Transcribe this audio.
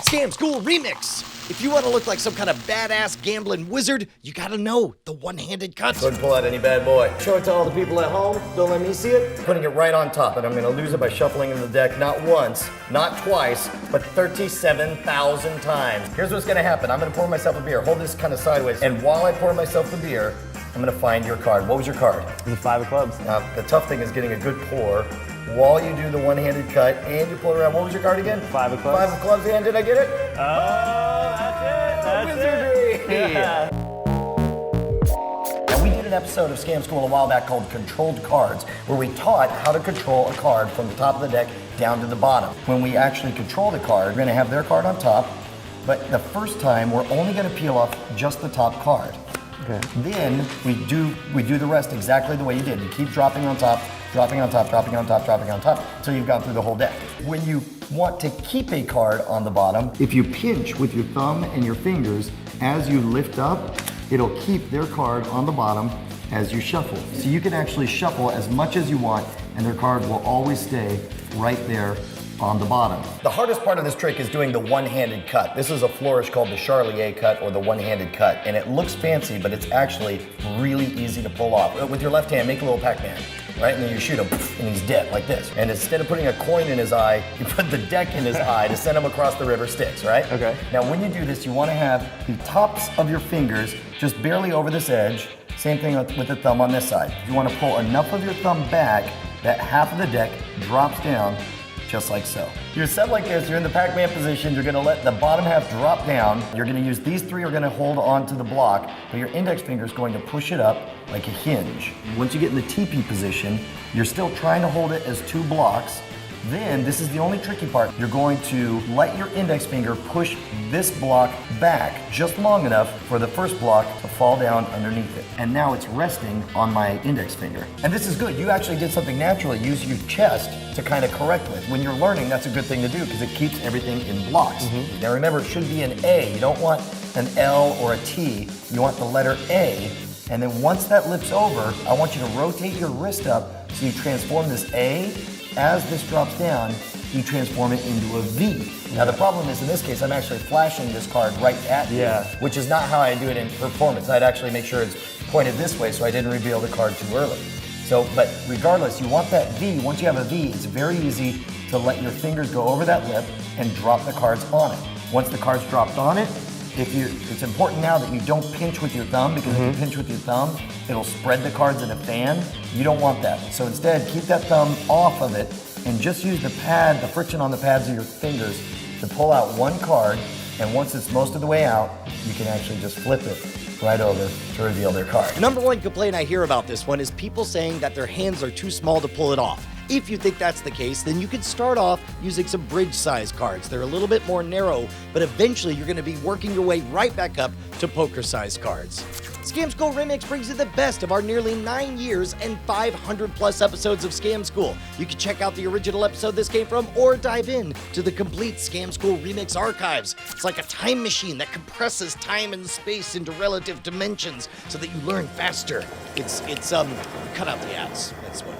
Scam School Remix. If you want to look like some kind of badass gambling wizard, you gotta know the one-handed cut. Go ahead and pull out any bad boy. Show it to all the people at home. Don't let me see it. Putting it right on top, and I'm gonna lose it by shuffling in the deck not once, not twice, but 37,000 times. Here's what's gonna happen. I'm gonna pour myself a beer. Hold this kind of sideways, and while I pour myself the beer, I'm gonna find your card. What was your card? The 5 of clubs. Now, the tough thing is getting a good pour while you do the one-handed cut and you pull it around. What was your card again? 5 of clubs. 5 of clubs, and did I get it? Oh, that's it. That's Wizardry. it. Yeah. Now, we did an episode of Scam School a while back called Controlled Cards, where we taught how to control a card from the top of the deck down to the bottom. When we actually control the card, we're gonna have their card on top, but the first time we're only gonna peel off just the top card. Okay. Then we do the rest exactly the way you did. You keep dropping on top, dropping on top, dropping on top, dropping on top, until you've gone through the whole deck. When you want to keep a card on the bottom, if you pinch with your thumb and your fingers as you lift up, it'll keep their card on the bottom as you shuffle. So you can actually shuffle as much as you want, and their card will always stay right there on the bottom. The hardest part of this trick is doing the one-handed cut. This is a flourish called the Charlier cut or the one-handed cut, and it looks fancy, but it's actually really easy to pull off. With your left hand, make a little Pac-Man, right? And then you shoot him, and he's dead, like this. And instead of putting a coin in his eye, you put the deck in his eye to send him across the river Styx, right? Okay. Now, when you do this, you want to have the tops of your fingers just barely over this edge. Same thing with the thumb on this side. You want to pull enough of your thumb back that half of the deck drops down just like so. You're set like this, you're in the Pac-Man position, you're gonna let the bottom half drop down. You're gonna use, these three are gonna hold on to the block, but your index finger is going to push it up like a hinge. Once you get in the teepee position, you're still trying to hold it as 2 blocks. Then, this is the only tricky part, you're going to let your index finger push this block back just long enough for the first block to fall down underneath it. And now it's resting on my index finger. And this is good, you actually did something naturally, use your chest to kind of correct with. When you're learning, that's a good thing to do because it keeps everything in blocks. Now remember, it should be an A. You don't want an L or a T, you want the letter A. And then once that lifts over, I want you to rotate your wrist up so you transform this A. As this drops down, you transform it into a V. Now the problem is, in this case, I'm actually flashing this card right at you, which is not how I do it in performance. I'd actually make sure it's pointed this way so I didn't reveal the card too early. So, but regardless, you want that V. Once you have a V, it's very easy to let your fingers go over that lip and drop the cards on it. Once the card's dropped on it, it's important now that you don't pinch with your thumb, because if you pinch with your thumb, it'll spread the cards in a fan. You don't want that. So instead, keep that thumb off of it and just use the pad, the friction on the pads of your fingers to pull out one card. And once it's most of the way out, you can actually just flip it right over to reveal their card. Number one complaint I hear about this one is people saying that their hands are too small to pull it off. If you think that's the case, then you can start off using some bridge-size cards. They're a little bit more narrow, but eventually you're going to be working your way right back up to poker-sized cards. Scam School Remix brings you the best of our nearly 9 years and 500-plus episodes of Scam School. You can check out the original episode this came from, or dive in to the complete Scam School Remix archives. It's like a time machine that compresses time and space into relative dimensions so that you learn faster. It's cut out the ads. That's what